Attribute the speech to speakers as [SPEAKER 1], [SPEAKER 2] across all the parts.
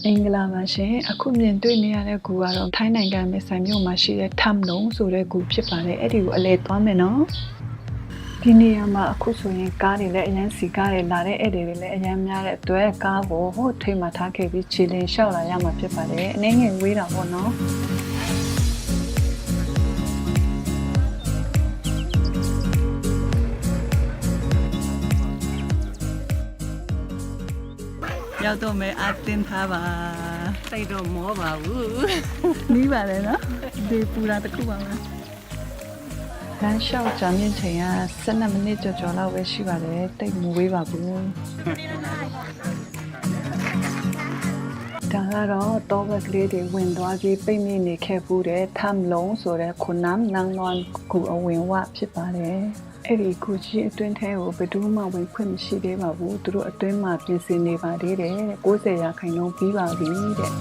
[SPEAKER 1] မင်္ဂလာပါရှင်အခုမြင်တွေ့နေရတဲ့ကူကတော့ထိုင်းနိုင်ငံမဲဆိုင်မြို့မှာရှိတဲ့ထမ်လုံဆိုတဲ့ကူဖြစ်ပါတယ်အဲ့ဒီကိုအလဲသွားမယ်နော်ဒီနေရာမှာအခုဆိုရင်ကားတွေလည်းအရန်စီကားတွေလာတဲ့အဲ့တွေလည်းအရန်များတဲ့အတွက်ကားကိုဟိုထိမှထားခဲ့ပြီးခြေလင်းလျှောက်လာရမှာဖြစ်ပါတယ်အနေငယ်ဝေးတာပေါ့နော်ရောက်တော့မယ်အတင်းထားပါ
[SPEAKER 2] စိတ်တော့မောပါဘူး
[SPEAKER 1] နီးပါတယ်နော်ဒီပူလာတစ်ခုပါမယ်လမ်းလျှောက်ကြမြင့်ချိန်က12မိနစ်ကျော်လောက်ပဲရှိပါတယ်တိတ်မဝေးပါဘူးဒါကတော့တောဘက်ကလေးတွေဝင်သွားပြီးပိတ်မိနေခဲ့ဘူးတဲ့ထမ်လုံဆိုတဲ့ခုနမ်နန်းလွန်ကူအဝင်ဝဖြစ်ပါတယ်အဲ့ဒီကူကြီးအတွင်းထဲကိုဘယ်သူမှဝင်ခွင့်မရှိသေးပါဘူးသူတို့အတွင်းမှာပြင်ဆင်နေပါသေးတယ်90%ပြီးပါပြီတဲ့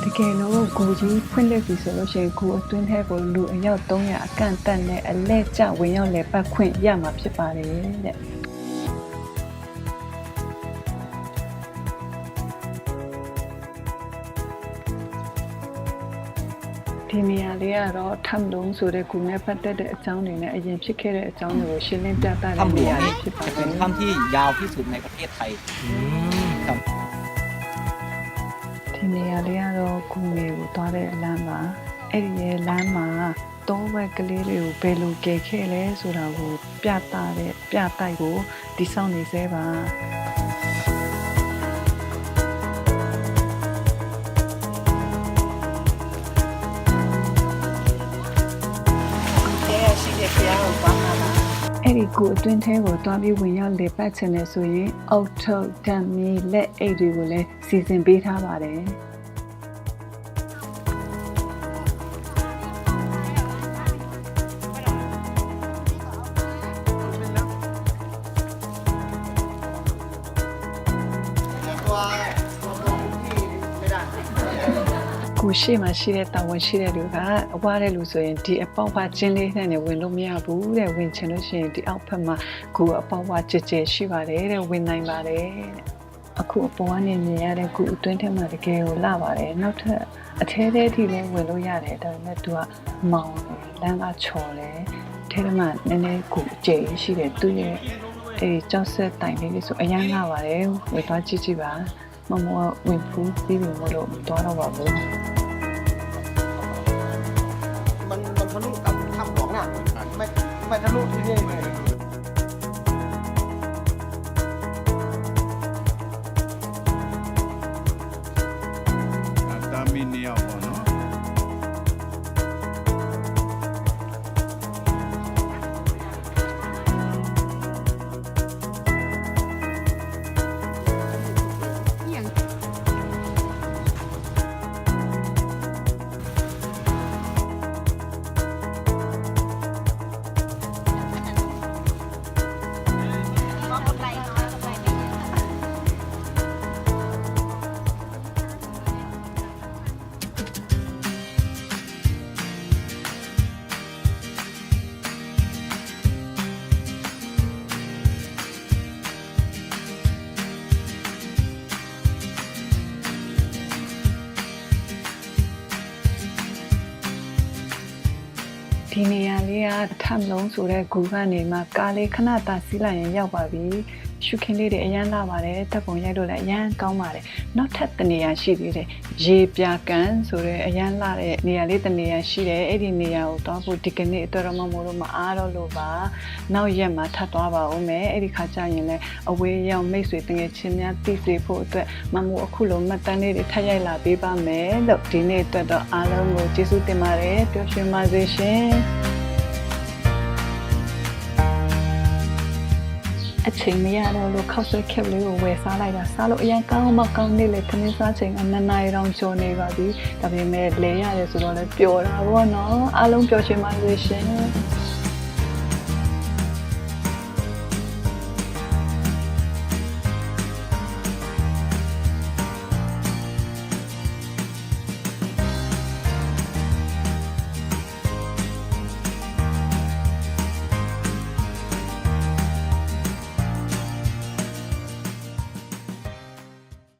[SPEAKER 1] တကယ်လို့ကူကြီးဖွင့်လက်ပြီဆိုလို့ရှိရင်ကူအတွင်းထဲကိုလူအယောက်300အကန့်တက်နဲ့အလဲကျဝင်ရောက်လဲပတ်ခွင့်ရမှာဖြစ်ပါတယ်တဲ့ဒီနေရာလေးကတော့ထမ်လုံဆိုတဲ့ကူနဲ့ပတ်သက်တဲ့အကြောင်းတွေနဲ့အရင်ဖြစ်ခဲ့တဲ့အကြောင်းတွေကိုရှင်းလင်းပြသတဲ့နေရာလေးဖြစ်ပါတယ်
[SPEAKER 3] เป็นถ้ำที่ยาวที่สุดในประเทศไทยครับ
[SPEAKER 1] ဒီနေရာလေးကတော့ကူငယ်ကိုသွားတဲ့အလမ်းပါအဲ့ဒီရဲ့လမ်းမှာတောဝက်ကလေးတွေကိုဘယ်လိုကယ်ခဲ့လဲဆိုတာကိုပြသတဲ့ပြတိုက်ကိုတည်ဆောက်နေသေးပါအဲ့ဒီကူအတွင်းထဲကိုတွားပြီးဝင်ရောက်လေပတ်ချင်တယ်ဆိုရင်အောက်ထုတ်ဓာတ်မီလက်အိတ်တွေကိုလည်းစီစဉ်ပေးထားပါတယ်ကိုရှိမှရှိတဲ့တာဝန်ရှိတဲ့လူကအဝါတဲ့လူဆိုရင်ဒီအပေါက်ဝကျင်းလေးနဲ့ဝင်လို့မရဘူးတဲ့ဝင်ချင်လို့ရှိရင်ဒီအောက်ဖက်မှာကိုအပေါက်ဝကြဲကြဲရှိပါတယ်တဲ့ဝင်နိုင်ပါတယ်တဲ့အခုအပေါ်ကနေမြင်ရတဲ့ကိုအတွင်းထဲမှာတကယ်ကိုလှပါတယ်နောက်ထပ်အထဲထဲထိလည်းဝင်လို့ရတယ်ဒါပေမဲ့သူကမောင်းတယ်လမ်းကချော်တယ်ထဲထဲမှာနည်းနည်းကိုအကျယ်ရှိတယ်သူရဲ့ကြောက်ဆက်တိုင်လေးဆိုအရန်လှပါတယ်ဝေသွားကြည့်ကြည့်ပါမမဝင်ဖူးပြီးပြီမလို့တော့တော့ပါဘူး
[SPEAKER 2] มันทะลุกับถ้ำหลวงน่ะไม่ทะลุที่นี่เลย
[SPEAKER 4] ตามีเนียวเนาะ
[SPEAKER 1] ဒီနေရာလေးကထမ်လုံးဆိုတဲ့ဂူကနေမှကားလေးခဏတာစီးလိုက်ရင်ရောက်ပါပြီရှုခင်းလေးတွေအရန်လာပါတယ်တပ်ပုံရိုက်လို့လည်းအရန်ကောင်းပါတယ်နောက်ထပ်တနေရာရှိသေးတယ်ရေပြကန်ဆိုတဲ့အရန်လာတဲ့နေရာလေးတနေရာရှိတယ်အဲ့ဒီနေရာကိုသွားဖို့ဒီကနေ့အတွက်တော့မမို့လို့မအားတော့လို့ပါနောက်ရက်မှာထပ်သွားပါဦးမယ်အဲ့ဒီခါကျရင်လည်းအဝေးရောက်မိတ်ဆွေတငယ်ချင်းများသိစေဖို့အတွက်မမို့အခုလိုမှတ်တမ်းလေးတွေထပ်ရိုက်လာပေးပါမယ်လို့ဒီနေ့အတွက်တော့အားလုံးကိုကျေးဇူးတင်ပါတယ်ပျော်ရွှင်ပါစေရှင်အချိန်မရတော့လို့ခောက်ဆွဲခက်လေးကိုဝယ်စားလိုက်တာစားလို့အရင်ကောင်းမကောင်းနေလေခင်းစားချိန်က2နာရီတောင်ကျော်နေပါပြီဒါပေမဲ့လဲရတယ်ဆိုတော့လည်းပျော်တာပေါ့နော်အားလုံးပျော်ရွှင်ပါစေရှင်